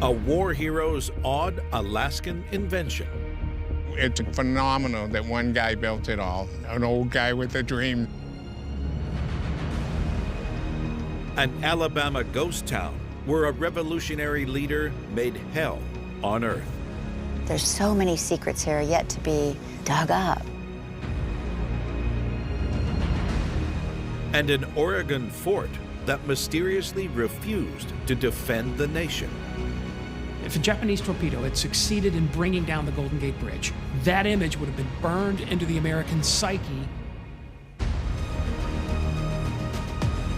a war hero's odd Alaskan invention. It's phenomenal that one guy built it all, an old guy with a dream. An Alabama ghost town where a revolutionary leader made hell on earth. There's so many secrets here yet to be dug up. And an Oregon fort that mysteriously refused to defend the nation. If a Japanese torpedo had succeeded in bringing down the Golden Gate Bridge, that image would have been burned into the American psyche.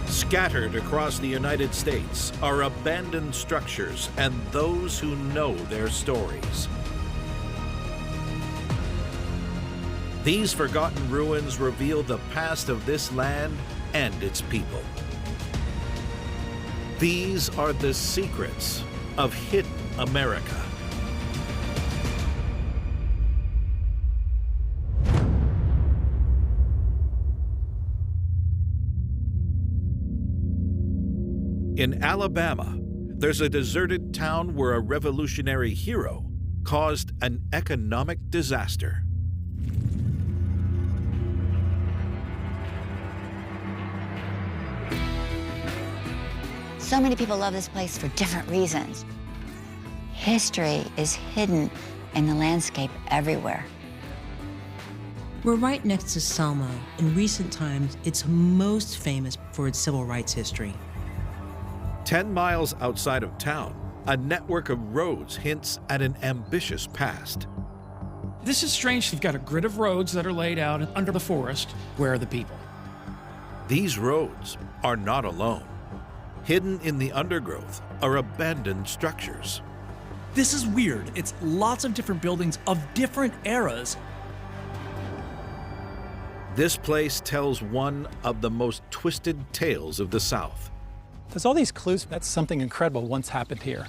Scattered across the United States are abandoned structures and those who know their stories. These forgotten ruins reveal the past of this land and its people. These are the secrets of hidden America. In Alabama, there's a deserted town where a revolutionary hero caused an economic disaster. So many people love this place for different reasons. History is hidden in the landscape everywhere. We're right next to Selma. In recent times, it's most famous for its civil rights history. 10 miles outside of town, a network of roads hints at an ambitious past. This is strange. You've got a grid of roads that are laid out under the forest. Where are the people? These roads are not alone. Hidden in the undergrowth are abandoned structures. This is weird. It's lots of different buildings of different eras. This place tells one of the most twisted tales of the South. There's all these clues that something incredible once happened here.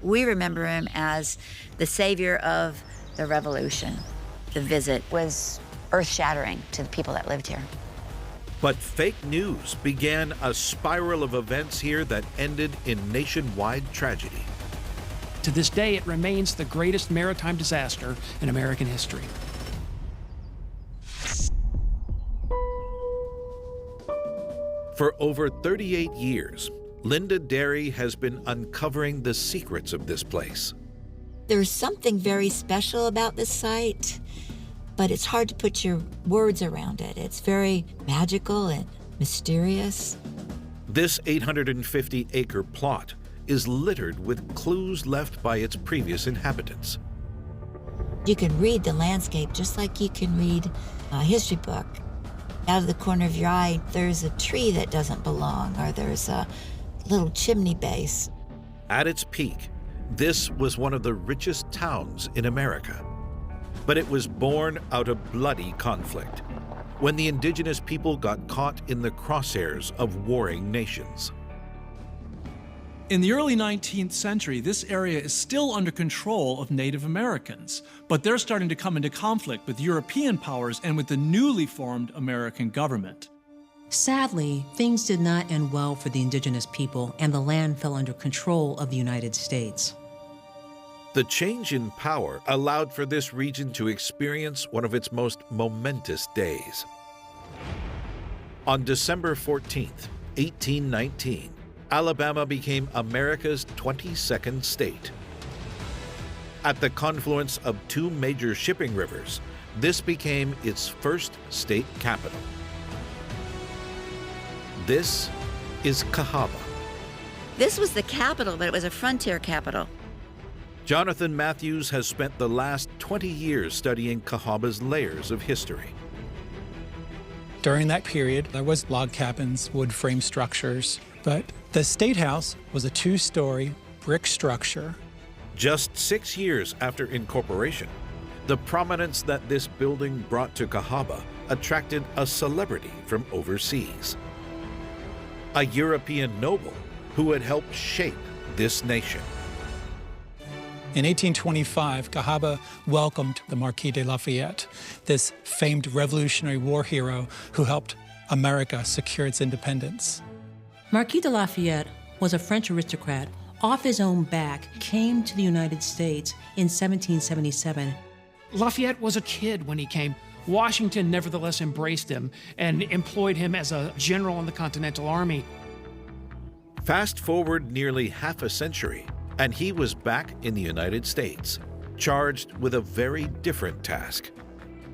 We remember him as the savior of the revolution. The visit was earth-shattering to the people that lived here. But fake news began a spiral of events here that ended in nationwide tragedy. To this day, it remains the greatest maritime disaster in American history. For over 38 years, Linda Derry has been uncovering the secrets of this place. There's something very special about this site, but it's hard to put your words around it. It's very magical and mysterious. This 850-acre plot is littered with clues left by its previous inhabitants. You can read the landscape just like you can read a history book. Out of the corner of your eye, there's a tree that doesn't belong, or there's a little chimney base. At its peak, this was one of the richest towns in America. But it was born out of bloody conflict, when the indigenous people got caught in the crosshairs of warring nations. In the early 19th century, this area is still under control of Native Americans, but they're starting to come into conflict with European powers and with the newly formed American government. Sadly, things did not end well for the indigenous people, and the land fell under control of the United States. The change in power allowed for this region to experience one of its most momentous days. On December 14th, 1819, Alabama became America's 22nd state. At the confluence of two major shipping rivers, this became its first state capital. This is Cahawba. This was the capital, but it was a frontier capital. Jonathan Matthews has spent the last 20 years studying Cahawba's layers of history. During that period, there was log cabins, wood frame structures, but the State House was a two-story brick structure. Just 6 years after incorporation, the prominence that this building brought to Cahawba attracted a celebrity from overseas. A European noble who had helped shape this nation. In 1825, Cahawba welcomed the Marquis de Lafayette, this famed Revolutionary War hero who helped America secure its independence. Marquis de Lafayette was a French aristocrat, off his own back, came to the United States in 1777. Lafayette was a kid when he came. Washington nevertheless embraced him and employed him as a general in the Continental Army. Fast forward nearly half a century, and he was back in the United States, charged with a very different task.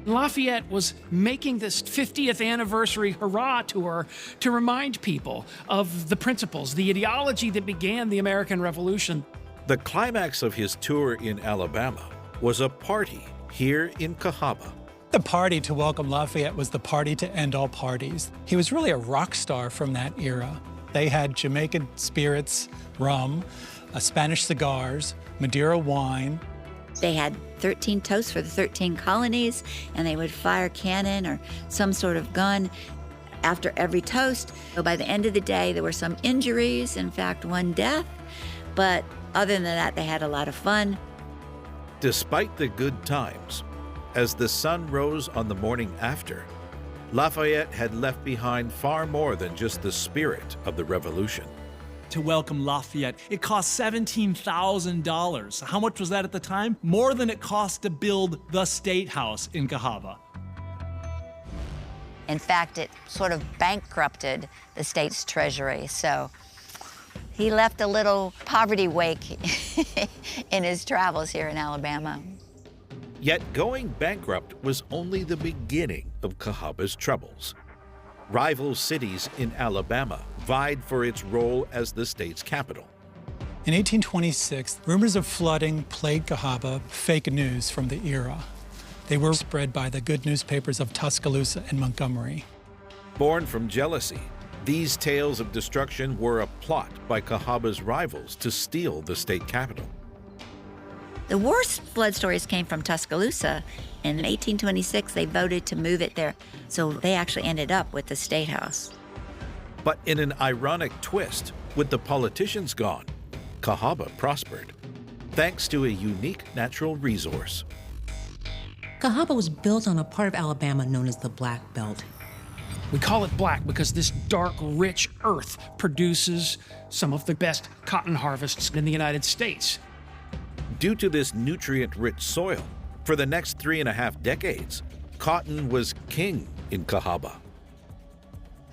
Lafayette was making this 50th anniversary hurrah tour to remind people of the principles, the ideology that began the American Revolution. The climax of his tour in Alabama was a party here in Cahawba. The party to welcome Lafayette was the party to end all parties. He was really a rock star from that era. They had Jamaican spirits, rum, Spanish cigars, Madeira wine. They had 13 toasts for the 13 colonies, and they would fire cannon or some sort of gun after every toast. So by the end of the day, there were some injuries, in fact, one death. But other than that, they had a lot of fun. Despite the good times, as the sun rose on the morning after, Lafayette had left behind far more than just the spirit of the revolution. To welcome Lafayette, it cost $17,000. How much was that at the time? More than it cost to build the State House in Cahawba. In fact, it sort of bankrupted the state's treasury, so he left a little poverty wake in his travels here in Alabama. Yet going bankrupt was only the beginning of Cahawba's troubles. Rival cities in Alabama vied for its role as the state's capital. In 1826, rumors of flooding plagued Cahawba, fake news from the era. They were spread by the good newspapers of Tuscaloosa and Montgomery. Born from jealousy, these tales of destruction were a plot by Cahawba's rivals to steal the state capital. The worst flood stories came from Tuscaloosa. In 1826, they voted to move it there, so they actually ended up with the State House. But in an ironic twist, with the politicians gone, Cahawba prospered, thanks to a unique natural resource. Cahawba was built on a part of Alabama known as the Black Belt. We call it black because this dark, rich earth produces some of the best cotton harvests in the United States. Due to this nutrient-rich soil, for the next 3.5 decades, cotton was king in Cahawba.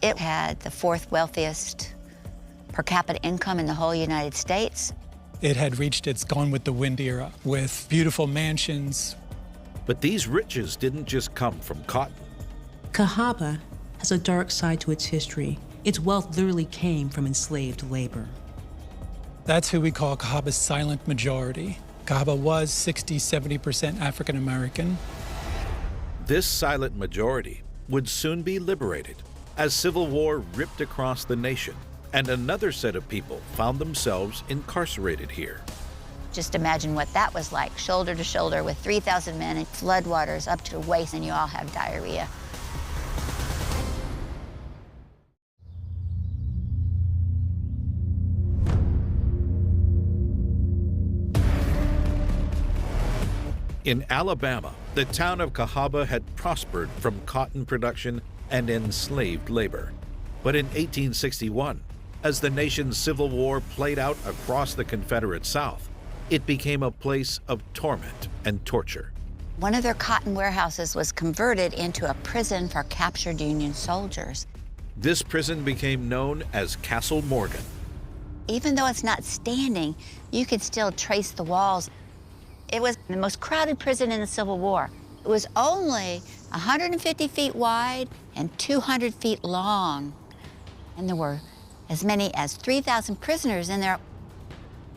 It had the fourth wealthiest per capita income in the whole United States. It had reached its Gone with the Wind era with beautiful mansions. But these riches didn't just come from cotton. Cahawba has a dark side to its history. Its wealth literally came from enslaved labor. That's who we call Cahawba's silent majority. Cahawba was 60–70% African American. This silent majority would soon be liberated as civil war ripped across the nation, and another set of people found themselves incarcerated here. Just imagine what that was like, shoulder to shoulder with 3,000 men and floodwaters up to the waist, and you all have diarrhea. In Alabama, the town of Cahawba had prospered from cotton production and enslaved labor. But in 1861, as the nation's Civil War played out across the Confederate South, it became a place of torment and torture. One of their cotton warehouses was converted into a prison for captured Union soldiers. This prison became known as Castle Morgan. Even though it's not standing, you can still trace the walls. It was the most crowded prison in the Civil War. It was only 150 feet wide and 200 feet long. And there were as many as 3,000 prisoners in there.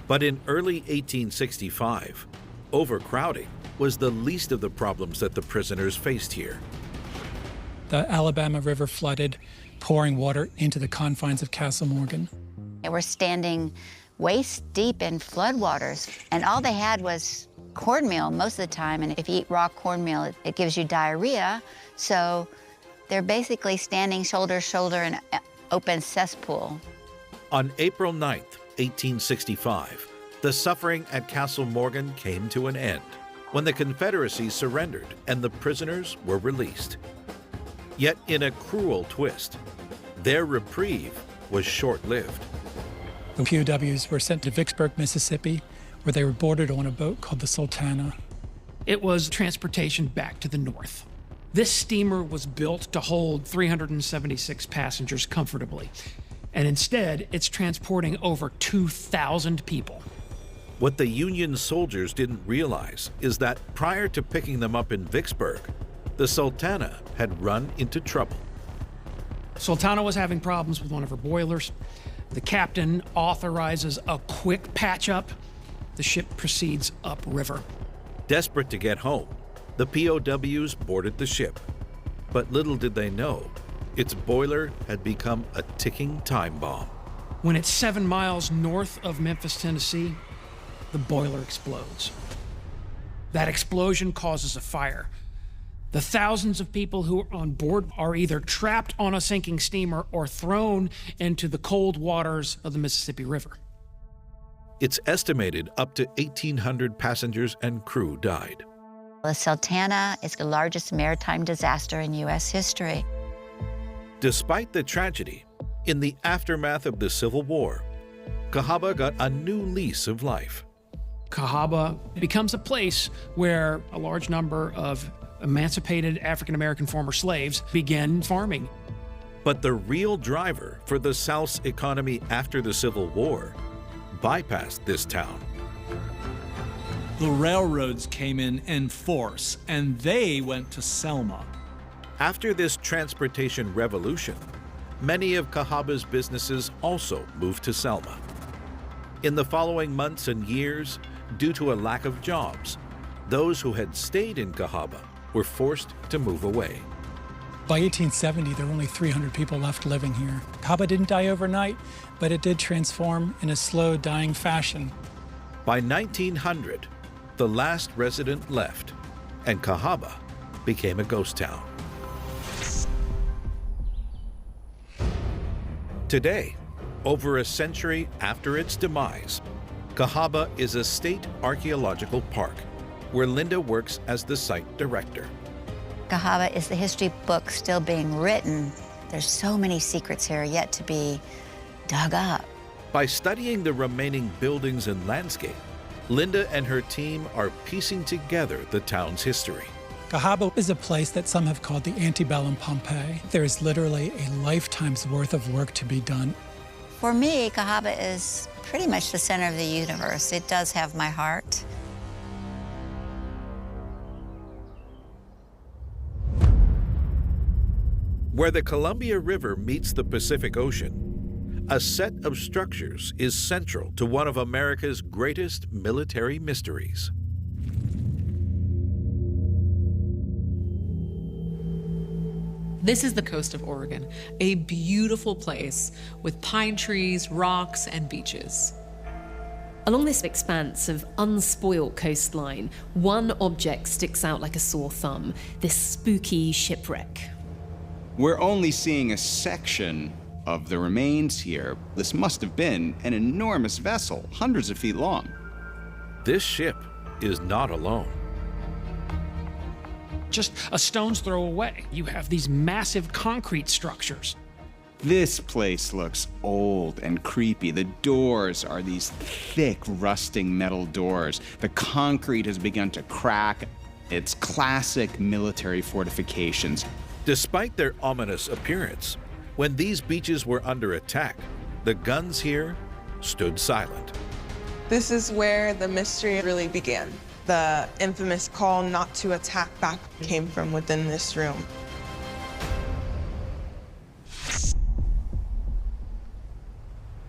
But in early 1865, overcrowding was the least of the problems that the prisoners faced here. The Alabama River flooded, pouring water into the confines of Castle Morgan. They were standing waist deep in floodwaters, and all they had was cornmeal most of the time, and if you eat raw cornmeal, it gives you diarrhea. So they're basically standing shoulder to shoulder in an open cesspool. On April 9th, 1865, the suffering at Castle Morgan came to an end when the Confederacy surrendered and the prisoners were released. Yet in a cruel twist, their reprieve was short-lived. The POWs were sent to Vicksburg, Mississippi, where they were boarded on a boat called the Sultana. It was transportation back to the north. This steamer was built to hold 376 passengers comfortably, and instead it's transporting over 2,000 people. What the Union soldiers didn't realize is that prior to picking them up in Vicksburg, the Sultana had run into trouble. Sultana was having problems with one of her boilers. The captain authorizes a quick patch-up. The ship proceeds upriver. Desperate to get home, the POWs boarded the ship. But little did they know, its boiler had become a ticking time bomb. When it's 7 miles north of Memphis, Tennessee, the boiler explodes. That explosion causes a fire. The thousands of people who are on board are either trapped on a sinking steamer or thrown into the cold waters of the Mississippi River. It's estimated up to 1,800 passengers and crew died. The Sultana is the largest maritime disaster in U.S. history. Despite the tragedy, in the aftermath of the Civil War, Cahawba got a new lease of life. Cahawba becomes a place where a large number of emancipated African-American former slaves began farming. But the real driver for the South's economy after the Civil War bypassed this town. The railroads came in force, and they went to Selma. After this transportation revolution, many of Cahawba's businesses also moved to Selma. In the following months and years, due to a lack of jobs, those who had stayed in Cahawba were forced to move away. By 1870, there were only 300 people left living here. Cahawba didn't die overnight, but it did transform in a slow, dying fashion. By 1900, the last resident left, and Cahawba became a ghost town. Today, over a century after its demise, Cahawba is a state archaeological park where Linda works as the site director. Cahawba is the history book still being written. There's so many secrets here yet to be dug up. By studying the remaining buildings and landscape, Linda and her team are piecing together the town's history. Cahawba is a place that some have called the antebellum Pompeii. There is literally a lifetime's worth of work to be done. For me, Cahawba is pretty much the center of the universe. It does have my heart. Where the Columbia River meets the Pacific Ocean, a set of structures is central to one of America's greatest military mysteries. This is the coast of Oregon, a beautiful place with pine trees, rocks, and beaches. Along this expanse of unspoilt coastline, one object sticks out like a sore thumb, this spooky shipwreck. We're only seeing a section of the remains here. This must have been an enormous vessel, hundreds of feet long. This ship is not alone. Just a stone's throw away, you have these massive concrete structures. This place looks old and creepy. The doors are these thick, rusting metal doors. The concrete has begun to crack. It's classic military fortifications. Despite their ominous appearance, when these beaches were under attack, the guns here stood silent. This is where the mystery really began. The infamous call not to attack back came from within this room.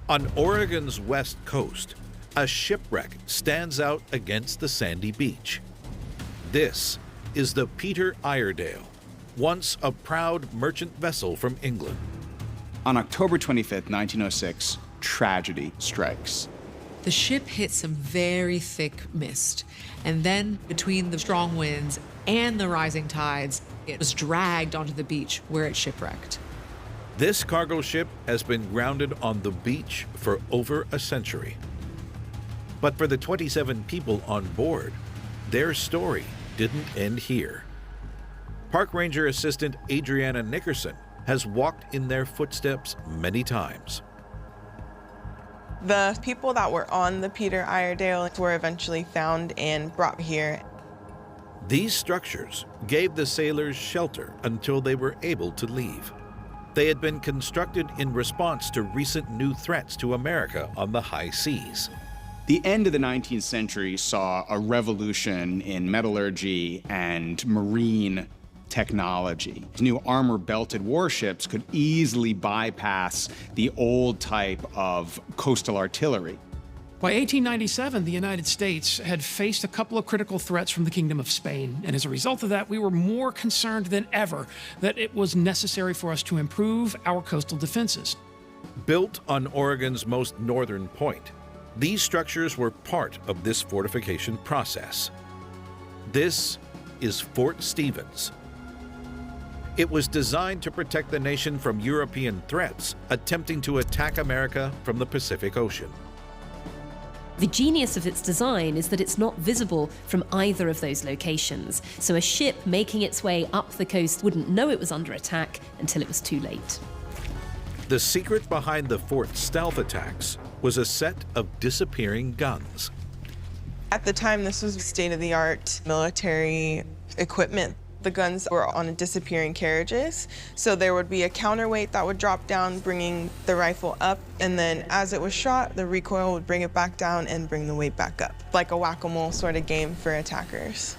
On Oregon's west coast, a shipwreck stands out against the sandy beach. This is the Peter Iredale, once a proud merchant vessel from England. On October 25th, 1906, tragedy strikes. The ship hit some very thick mist, and then between the strong winds and the rising tides, it was dragged onto the beach where it shipwrecked. This cargo ship has been grounded on the beach for over a century. But for the 27 people on board, their story didn't end here. Park Ranger Assistant Adriana Nickerson has walked in their footsteps many times. The people that were on the Peter Iredale were eventually found and brought here. These structures gave the sailors shelter until they were able to leave. They had been constructed in response to recent new threats to America on the high seas. The end of the 19th century saw a revolution in metallurgy and marine technology. New armor-belted warships could easily bypass the old type of coastal artillery. By 1897, the United States had faced a couple of critical threats from the Kingdom of Spain, and as a result of that, we were more concerned than ever that it was necessary for us to improve our coastal defenses. Built on Oregon's most northern point, these structures were part of this fortification process. This is Fort Stevens. It was designed to protect the nation from European threats attempting to attack America from the Pacific Ocean. The genius of its design is that it's not visible from either of those locations, so a ship making its way up the coast wouldn't know it was under attack until it was too late. The secret behind the fort's stealth attacks was a set of disappearing guns. At the time, this was state-of-the-art military equipment. The guns were on disappearing carriages, so there would be a counterweight that would drop down, bringing the rifle up, and then as it was shot, the recoil would bring it back down and bring the weight back up, like a whack-a-mole sort of game for attackers.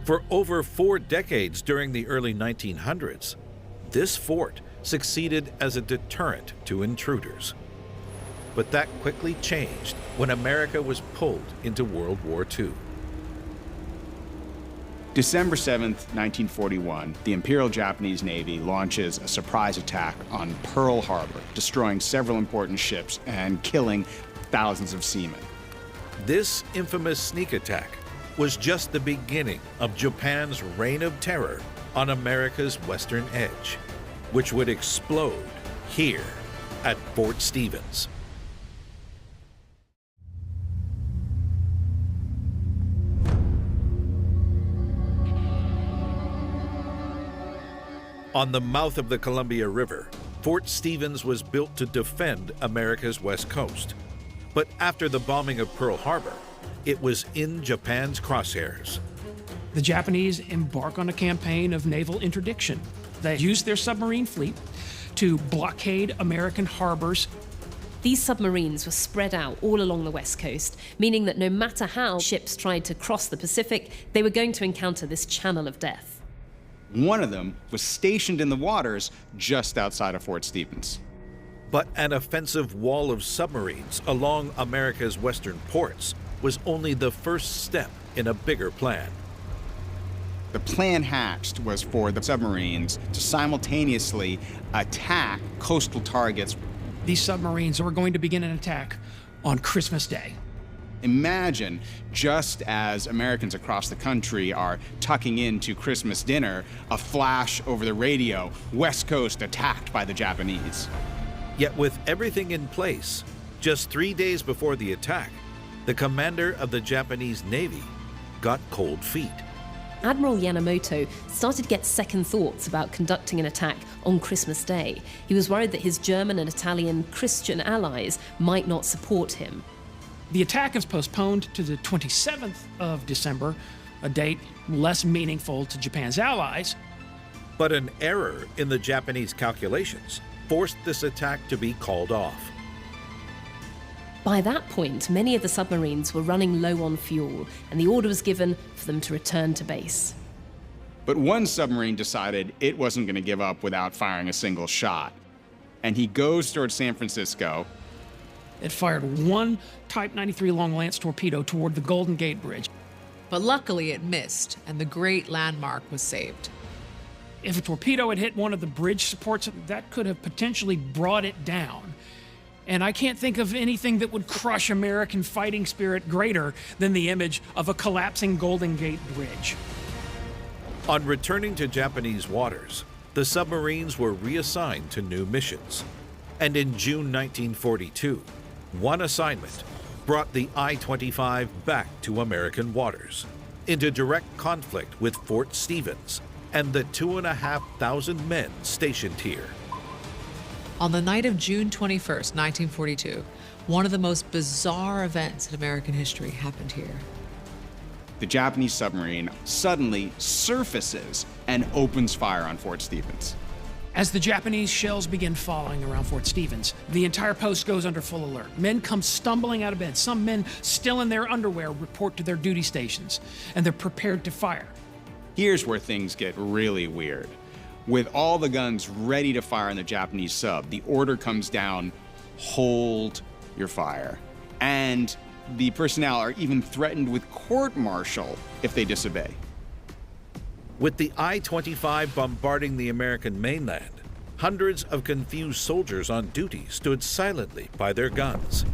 For over 4 decades during the early 1900s, this fort succeeded as a deterrent to intruders. But that quickly changed when America was pulled into World War II. December 7th, 1941, the Imperial Japanese Navy launches a surprise attack on Pearl Harbor, destroying several important ships and killing thousands of seamen. This infamous sneak attack was just the beginning of Japan's reign of terror on America's western edge, which would explode here at Fort Stevens. On the mouth of the Columbia River, Fort Stevens was built to defend America's west coast. But after the bombing of Pearl Harbor, it was in Japan's crosshairs. The Japanese embark on a campaign of naval interdiction. They used their submarine fleet to blockade American harbors. These submarines were spread out all along the west coast, meaning that no matter how ships tried to cross the Pacific, they were going to encounter this channel of death. One of them was stationed in the waters just outside of Fort Stevens. But an offensive wall of submarines along America's western ports was only the first step in a bigger plan. The plan hatched was for the submarines to simultaneously attack coastal targets. These submarines were going to begin an attack on Christmas Day. Imagine, just as Americans across the country are tucking into Christmas dinner, a flash over the radio, West Coast attacked by the Japanese. Yet with everything in place, just 3 days before the attack, the commander of the Japanese Navy got cold feet. Admiral Yamamoto started to get second thoughts about conducting an attack on Christmas Day. He was worried that his German and Italian Christian allies might not support him. The attack is postponed to the 27th of December, a date less meaningful to Japan's allies. But an error in the Japanese calculations forced this attack to be called off. By that point, many of the submarines were running low on fuel, and the order was given for them to return to base. But one submarine decided it wasn't going to give up without firing a single shot. And he goes towards San Francisco. It fired one Type 93 Long Lance torpedo toward the Golden Gate Bridge. But luckily it missed, and the great landmark was saved. If a torpedo had hit one of the bridge supports, that could have potentially brought it down. And I can't think of anything that would crush American fighting spirit greater than the image of a collapsing Golden Gate Bridge. On returning to Japanese waters, the submarines were reassigned to new missions. And in June 1942, one assignment brought the I-25 back to American waters, into direct conflict with Fort Stevens and the 2,500 men stationed here. On the night of June 21st, 1942, One of the most bizarre events in American history happened here. The Japanese submarine suddenly surfaces and opens fire on Fort Stevens. As the Japanese shells begin falling around Fort Stevens, the entire post goes under full alert. Men come stumbling out of bed. Some men, still in their underwear, report to their duty stations, and they're prepared to fire. Here's where things get really weird. With all the guns ready to fire on the Japanese sub, the order comes down, hold your fire. And the personnel are even threatened with court-martial if they disobey. With the I-25 bombarding the American mainland, hundreds of confused soldiers on duty stood silently by their guns.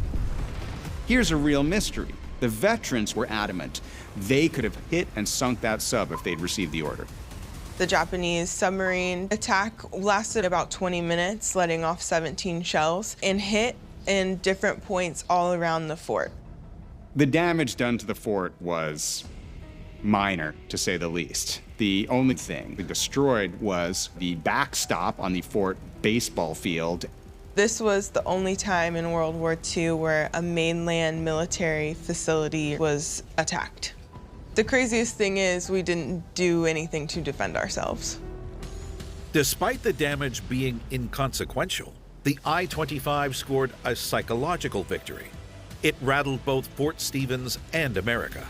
Here's a real mystery. The veterans were adamant they could have hit and sunk that sub if they'd received the order. The Japanese submarine attack lasted about 20 minutes, letting off 17 shells, and hit in different points all around the fort. The damage done to the fort was minor, to say the least. The only thing destroyed was the backstop on the fort baseball field. This was the only time in World War II where a mainland military facility was attacked. The craziest thing is we didn't do anything to defend ourselves. Despite the damage being inconsequential, the I-25 scored a psychological victory. It rattled both Fort Stevens and America.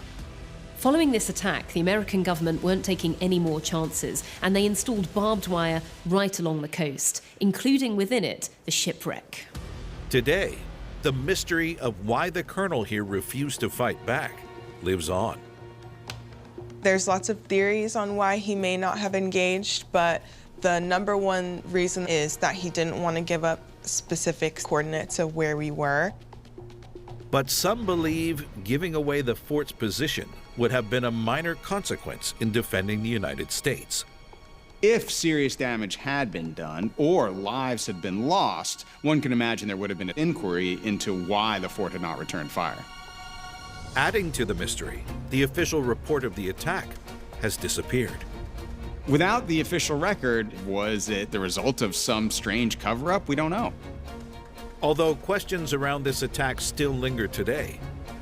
Following this attack, the American government weren't taking any more chances, and they installed barbed wire right along the coast, including within it the shipwreck. Today, the mystery of why the colonel here refused to fight back lives on. There's lots of theories on why he may not have engaged, but the number one reason is that he didn't want to give up specific coordinates of where we were. But some believe giving away the fort's position would have been a minor consequence in defending the United States. If serious damage had been done or lives had been lost, one can imagine there would have been an inquiry into why the fort had not returned fire. Adding to the mystery, the official report of the attack has disappeared. Without the official record, was it the result of some strange cover-up? We don't know. Although questions around this attack still linger today,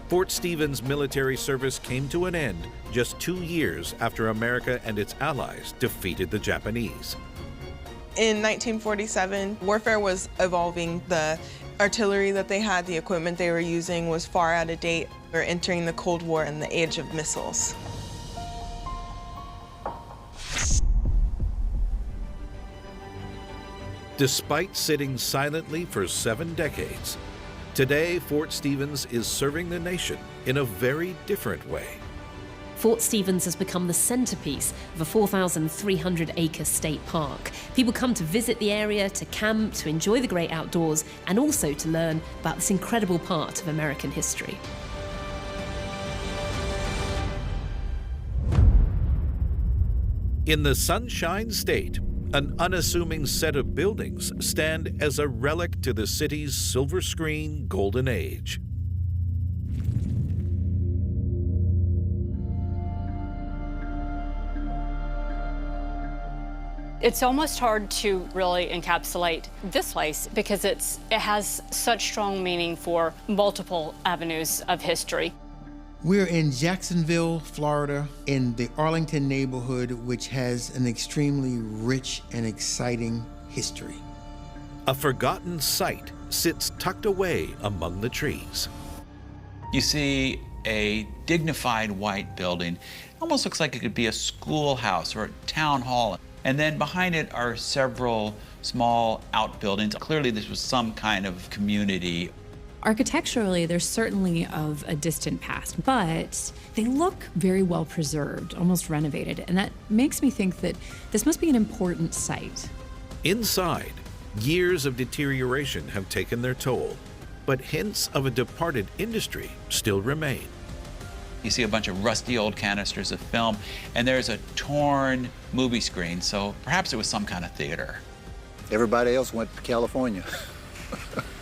Fort Stevens military service came to an end just 2 years after America and its allies defeated the Japanese. In 1947, warfare was evolving. The artillery that they had, the equipment they were using was far out of date. We're entering the Cold War and the age of missiles. Despite sitting silently for 7 decades, today Fort Stevens is serving the nation in a very different way. Fort Stevens has become the centerpiece of a 4,300-acre state park. People come to visit the area, to camp, to enjoy the great outdoors, and also to learn about this incredible part of American history. In the Sunshine State, an unassuming set of buildings stand as a relic to the city's silver screen golden age. It's almost hard to really encapsulate this place because it has such strong meaning for multiple avenues of history. We're in Jacksonville, Florida, in the Arlington neighborhood, which has an extremely rich and exciting history. A forgotten site sits tucked away among the trees. You see a dignified white building. Almost looks like it could be a schoolhouse or a town hall. And then behind it are several small outbuildings. Clearly this was some kind of community. Architecturally, they're certainly of a distant past, but they look very well preserved, almost renovated. And that makes me think that this must be an important site. Inside, years of deterioration have taken their toll, but hints of a departed industry still remain. You see a bunch of rusty old canisters of film, and there's a torn movie screen, so perhaps it was some kind of theater. Everybody else went to California.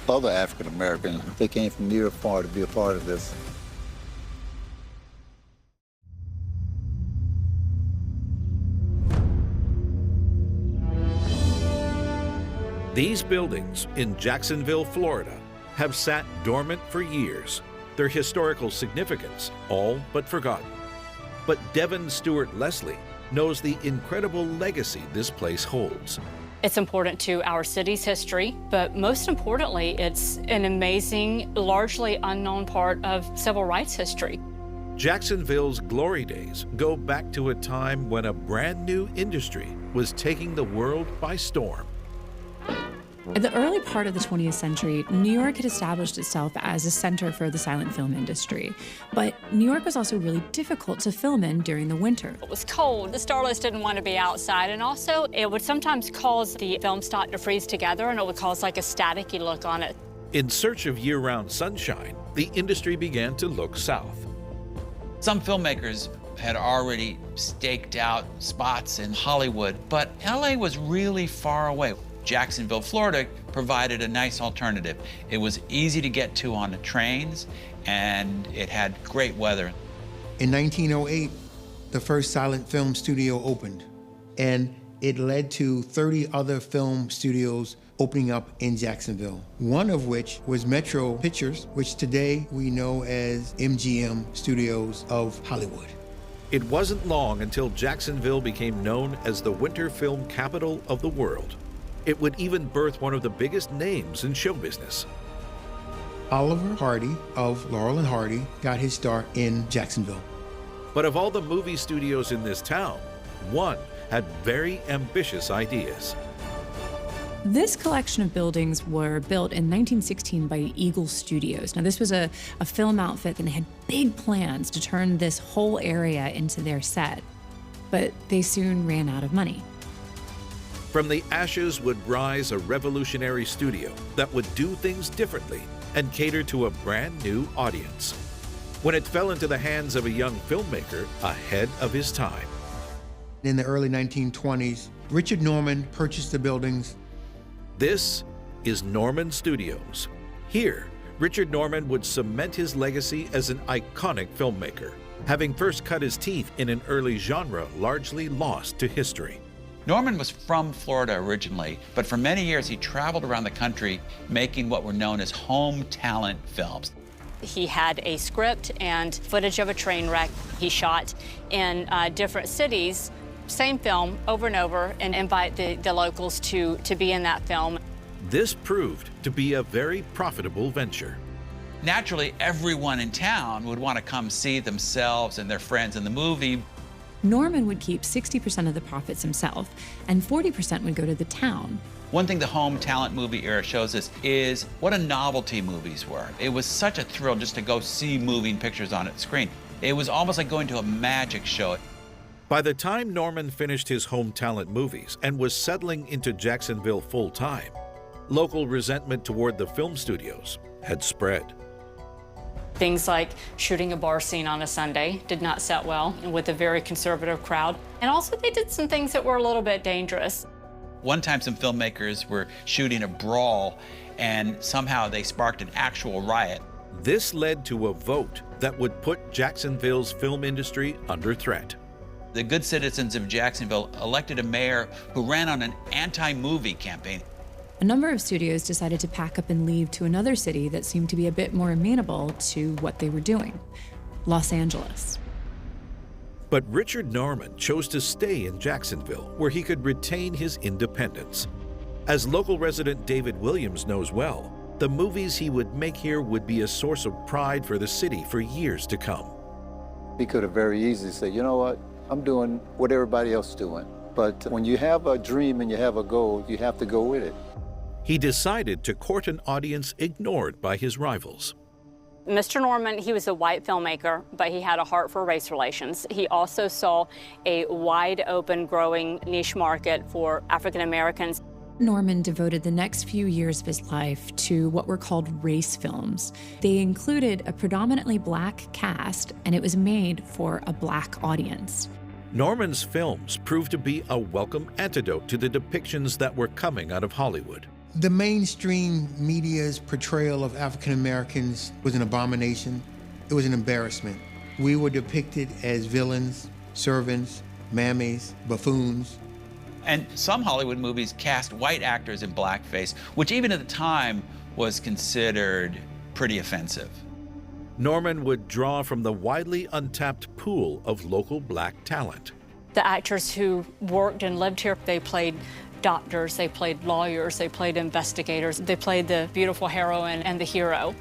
Other African Americans, they came from near or far to be a part of this. These buildings in Jacksonville, Florida, have sat dormant for years, their historical significance all but forgotten. But Devin Stewart Leslie knows the incredible legacy this place holds. It's important to our city's history, but most importantly, it's an amazing, largely unknown part of civil rights history. Jacksonville's glory days go back to a time when a brand new industry was taking the world by storm. At the early part of the 20th century, New York had established itself as a center for the silent film industry. But New York was also really difficult to film in during the winter. It was cold. The starlets didn't want to be outside, and also it would sometimes cause the film stock to freeze together, and it would cause like a staticky look on it. In search of year-round sunshine, the industry began to look south. Some filmmakers had already staked out spots in Hollywood, but LA was really far away. Jacksonville, Florida provided a nice alternative. It was easy to get to on the trains, and it had great weather. In 1908, the first silent film studio opened, and it led to 30 other film studios opening up in Jacksonville, one of which was Metro Pictures, which today we know as MGM Studios of Hollywood. It wasn't long until Jacksonville became known as the winter film capital of the world. It would even birth one of the biggest names in show business. Oliver Hardy of Laurel and Hardy got his start in Jacksonville. But of all the movie studios in this town, one had very ambitious ideas. This collection of buildings were built in 1916 by Eagle Studios. Now, this was a film outfit, and they had big plans to turn this whole area into their set. But they soon ran out of money. From the ashes would rise a revolutionary studio that would do things differently and cater to a brand new audience. When it fell into the hands of a young filmmaker ahead of his time. In the early 1920s, Richard Norman purchased the buildings. This is Norman Studios. Here, Richard Norman would cement his legacy as an iconic filmmaker, having first cut his teeth in an early genre largely lost to history. Norman was from Florida originally, but for many years he traveled around the country making what were known as home talent films. He had a script and footage of a train wreck he shot in different cities, same film over and over, and invite the locals to be in that film. This proved to be a very profitable venture. Naturally, everyone in town would want to come see themselves and their friends in the movie. Norman would keep 60% of the profits himself, and 40% would go to the town. One thing the home talent movie era shows us is what a novelty movies were. It was such a thrill just to go see moving pictures on its screen. It was almost like going to a magic show. By the time Norman finished his home talent movies and was settling into Jacksonville full-time, local resentment toward the film studios had spread. Things like shooting a bar scene on a Sunday did not set well with a very conservative crowd. And also they did some things that were a little bit dangerous. One time some filmmakers were shooting a brawl and somehow they sparked an actual riot. This led to a vote that would put Jacksonville's film industry under threat. The good citizens of Jacksonville elected a mayor who ran on an anti-movie campaign. A number of studios decided to pack up and leave to another city that seemed to be a bit more amenable to what they were doing, Los Angeles. But Richard Norman chose to stay in Jacksonville, where he could retain his independence. As local resident David Williams knows well, the movies he would make here would be a source of pride for the city for years to come. He could have very easily said, you know what, I'm doing what everybody else is doing. But when you have a dream and you have a goal, you have to go with it. He decided to court an audience ignored by his rivals. Mr. Norman, he was a white filmmaker, but he had a heart for race relations. He also saw a wide open, growing niche market for African Americans. Norman devoted the next few years of his life to what were called race films. They included a predominantly black cast, and it was made for a black audience. Norman's films proved to be a welcome antidote to the depictions that were coming out of Hollywood. The mainstream media's portrayal of African Americans was an abomination. It was an embarrassment. We were depicted as villains, servants, mammies, buffoons. And some Hollywood movies cast white actors in blackface, which even at the time was considered pretty offensive. Norman would draw from the widely untapped pool of local black talent. The actors who worked and lived here, they played doctors, they played lawyers, they played investigators, they played the beautiful heroine and the hero.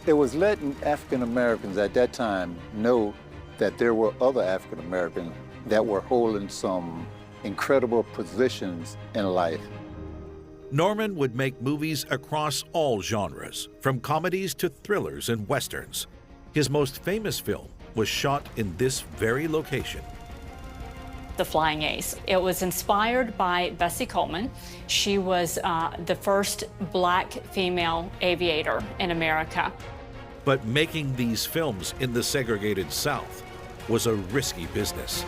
It was letting African Americans at that time know that there were other African Americans that were holding some incredible positions in life. Norman would make movies across all genres, from comedies to thrillers and westerns. His most famous film was shot in this very location. The Flying Ace. It was inspired by Bessie Coleman. She was the first black female aviator in America. But making these films in the segregated South was a risky business.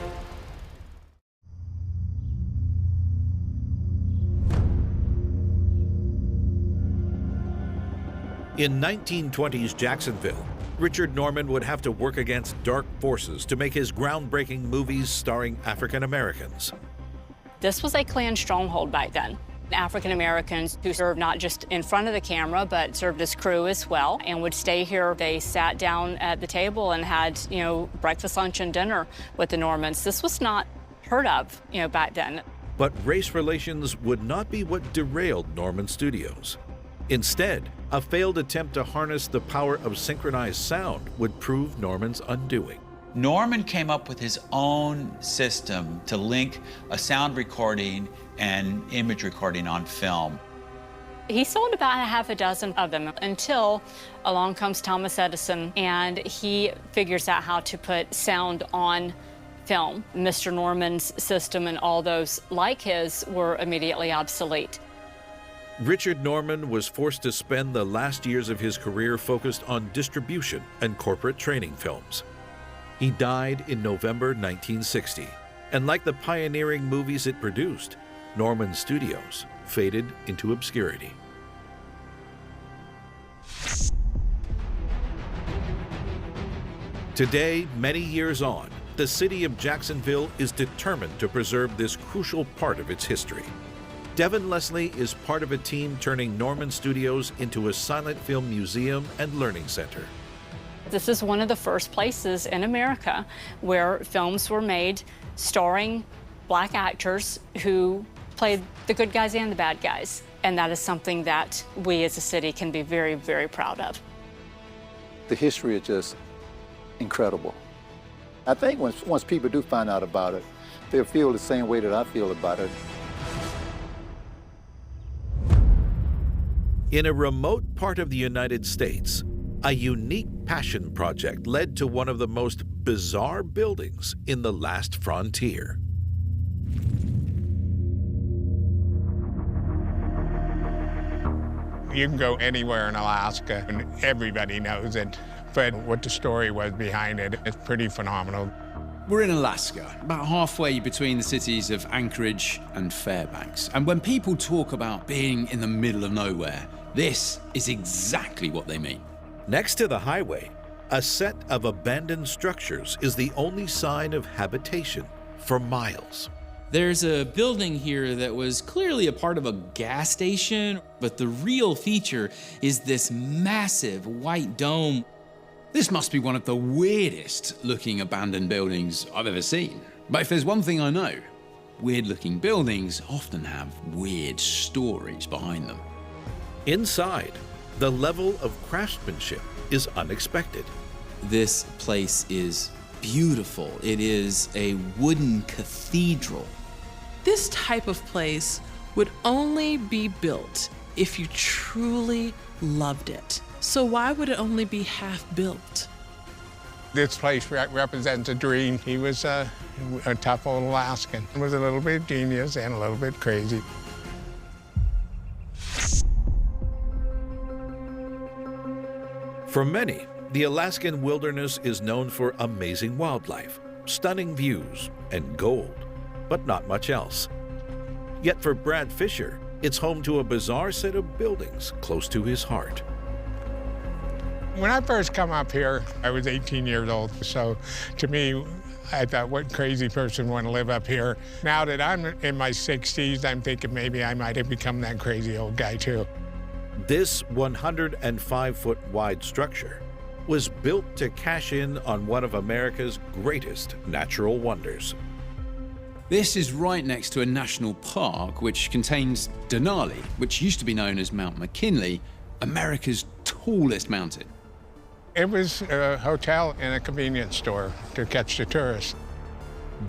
In 1920s Jacksonville, Richard Norman would have to work against dark forces to make his groundbreaking movies starring African Americans. This was a Klan stronghold back then. African Americans who served not just in front of the camera, but served as crew as well, and would stay here. They sat down at the table and had, breakfast, lunch, and dinner with the Normans. This was not heard of, back then. But race relations would not be what derailed Norman Studios. Instead, a failed attempt to harness the power of synchronized sound would prove Norman's undoing. Norman came up with his own system to link a sound recording and image recording on film. He sold about half a dozen of them until along comes Thomas Edison, and he figures out how to put sound on film. Mr. Norman's system and all those like his were immediately obsolete. Richard Norman was forced to spend the last years of his career focused on distribution and corporate training films. He died in November 1960, and like the pioneering movies it produced, Norman Studios faded into obscurity. Today, many years on, the city of Jacksonville is determined to preserve this crucial part of its history. Devin Leslie is part of a team turning Norman Studios into a silent film museum and learning center. This is one of the first places in America where films were made starring black actors who played the good guys and the bad guys. And that is something that we as a city can be very, very proud of. The history is just incredible. I think once people do find out about it, they'll feel the same way that I feel about it. In a remote part of the United States, a unique passion project led to one of the most bizarre buildings in the last frontier. You can go anywhere in Alaska and everybody knows it, but what the story was behind it is pretty phenomenal. We're in Alaska, about halfway between the cities of Anchorage and Fairbanks. And when people talk about being in the middle of nowhere, this is exactly what they mean. Next to the highway, a set of abandoned structures is the only sign of habitation for miles. There's a building here that was clearly a part of a gas station, but the real feature is this massive white dome. This must be one of the weirdest looking abandoned buildings I've ever seen. But if there's one thing I know, weird looking buildings often have weird stories behind them. Inside, the level of craftsmanship is unexpected. This place is beautiful. It is a wooden cathedral. This type of place would only be built if you truly loved it. So why would it only be half built? This place represents a dream. He was a tough old Alaskan. He was a little bit genius and a little bit crazy. For many, the Alaskan wilderness is known for amazing wildlife, stunning views, and gold, but not much else. Yet for Brad Fisher, it's home to a bizarre set of buildings close to his heart. When I first come up here, I was 18 years old, so to me, I thought, what crazy person would want to live up here? Now that I'm in my 60s, I'm thinking maybe I might have become that crazy old guy too. This 105-foot wide structure was built to cash in on one of America's greatest natural wonders. This is right next to a national park which contains Denali, which used to be known as Mount McKinley, America's tallest mountain. It was a hotel and a convenience store to catch the tourists.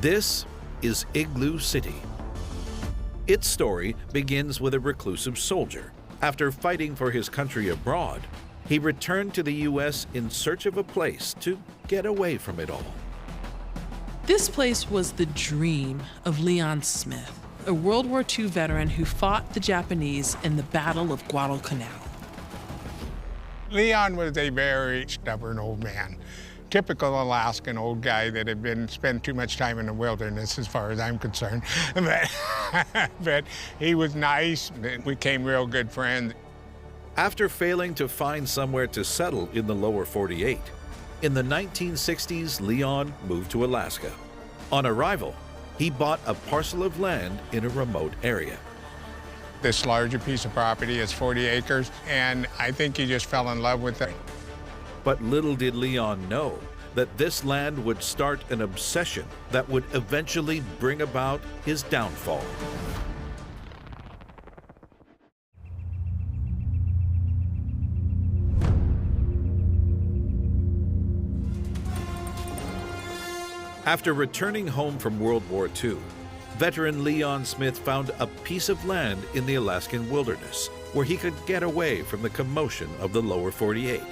This is Igloo City. Its story begins with a reclusive soldier. After fighting for his country abroad, he returned to the U.S. in search of a place to get away from it all. This place was the dream of Leon Smith, a World War II veteran who fought the Japanese in the Battle of Guadalcanal. Leon was a very stubborn old man. Typical Alaskan old guy that had spent too much time in the wilderness, as far as I'm concerned. But he was nice. We became real good friends. After failing to find somewhere to settle in the lower 48, in the 1960s, Leon moved to Alaska. On arrival, he bought a parcel of land in a remote area. This larger piece of property is 40 acres, and I think he just fell in love with it. But little did Leon know that this land would start an obsession that would eventually bring about his downfall. After returning home from World War II, veteran Leon Smith found a piece of land in the Alaskan wilderness where he could get away from the commotion of the lower 48.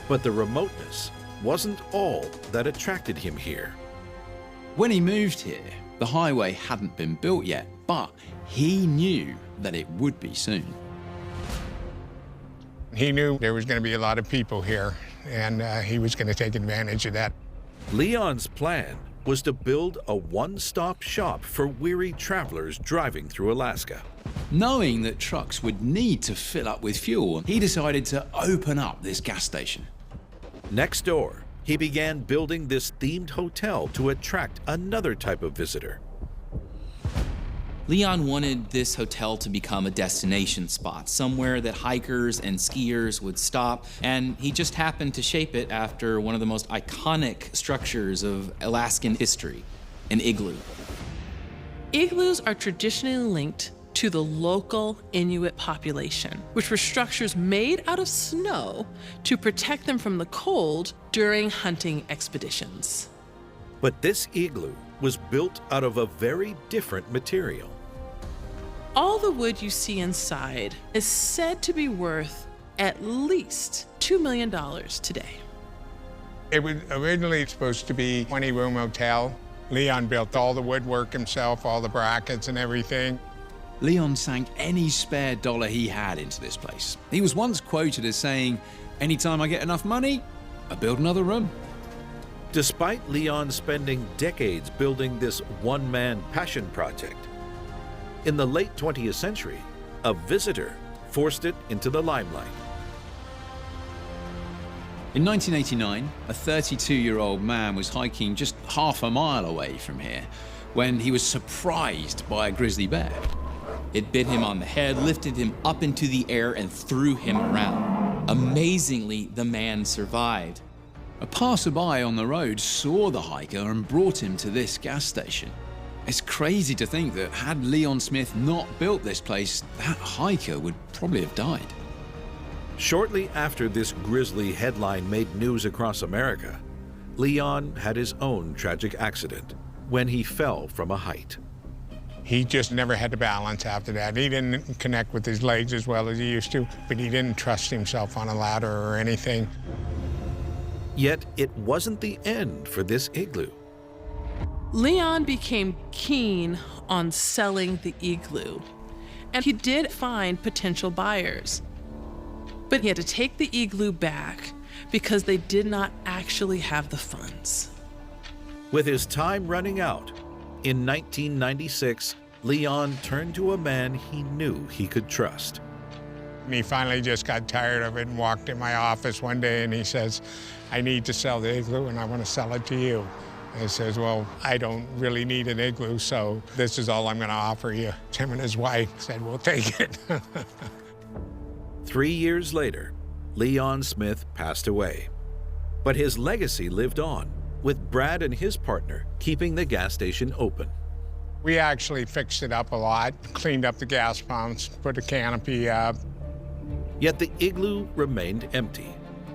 But the remoteness wasn't all that attracted him here. When he moved here, the highway hadn't been built yet, but he knew that it would be soon. He knew there was going to be a lot of people here, and he was going to take advantage of that. Leon's plan was to build a one-stop shop for weary travelers driving through Alaska. Knowing that trucks would need to fill up with fuel, he decided to open up this gas station. Next door, he began building this themed hotel to attract another type of visitor. Leon wanted this hotel to become a destination spot, somewhere that hikers and skiers would stop, and he just happened to shape it after one of the most iconic structures of Alaskan history, an igloo. Igloos are traditionally linked to the local Inuit population, which were structures made out of snow to protect them from the cold during hunting expeditions. But this igloo was built out of a very different material. All the wood you see inside is said to be worth at least $2 million today. It was originally supposed to be a 20-room hotel. Leon built all the woodwork himself, all the brackets and everything. Leon sank any spare dollar he had into this place. He was once quoted as saying, "Anytime I get enough money, I build another room." Despite Leon spending decades building this one-man passion project, in the late 20th century, a visitor forced it into the limelight. In 1989, a 32-year-old man was hiking just half a mile away from here when he was surprised by a grizzly bear. It bit him on the head, lifted him up into the air, and threw him around. Amazingly, the man survived. A passerby on the road saw the hiker and brought him to this gas station. It's crazy to think that had Leon Smith not built this place, that hiker would probably have died. Shortly after this grisly headline made news across America, Leon had his own tragic accident when he fell from a height. He just never had the balance after that. He didn't connect with his legs as well as he used to, but he didn't trust himself on a ladder or anything. Yet it wasn't the end for this igloo. Leon became keen on selling the igloo, and he did find potential buyers. But he had to take the igloo back because they did not actually have the funds. With his time running out, in 1996, Leon turned to a man he knew he could trust. He finally just got tired of it and walked in my office one day and he says, "I need to sell the igloo and I want to sell it to you." He says, "Well, I don't really need an igloo, so this is all I'm going to offer you." Him and his wife said, "We'll take it." 3 years later, Leon Smith passed away. But his legacy lived on, with Brad and his partner keeping the gas station open. We actually fixed it up a lot, cleaned up the gas pumps, put a canopy up. Yet the igloo remained empty.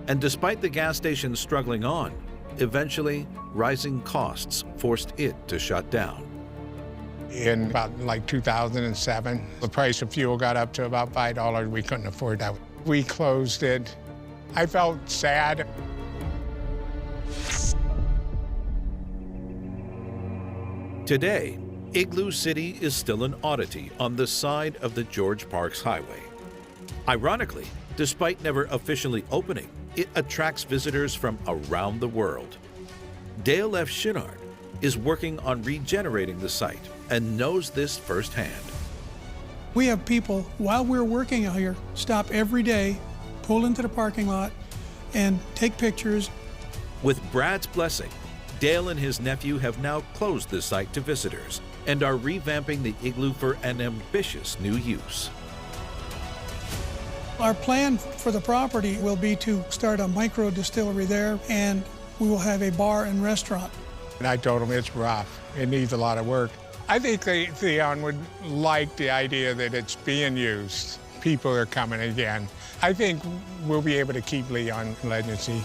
And despite the gas station struggling on, eventually rising costs forced it to shut down. In about like 2007, the price of fuel got up to about $5. We couldn't afford that. We closed it. I felt sad. Today, Igloo City is still an oddity on the side of the George Parks Highway. Ironically, despite never officially opening, it attracts visitors from around the world. Dale F. Shinard is working on regenerating the site and knows this firsthand. We have people, while we're working out here, stop every day, pull into the parking lot, and take pictures. With Brad's blessing, Dale and his nephew have now closed the site to visitors and are revamping the igloo for an ambitious new use. Our plan for the property will be to start a micro distillery there, and we will have a bar and restaurant. And I told him it's rough. It needs a lot of work. I think Leon would like the idea that it's being used. People are coming again. I think we'll be able to keep Leon's legacy.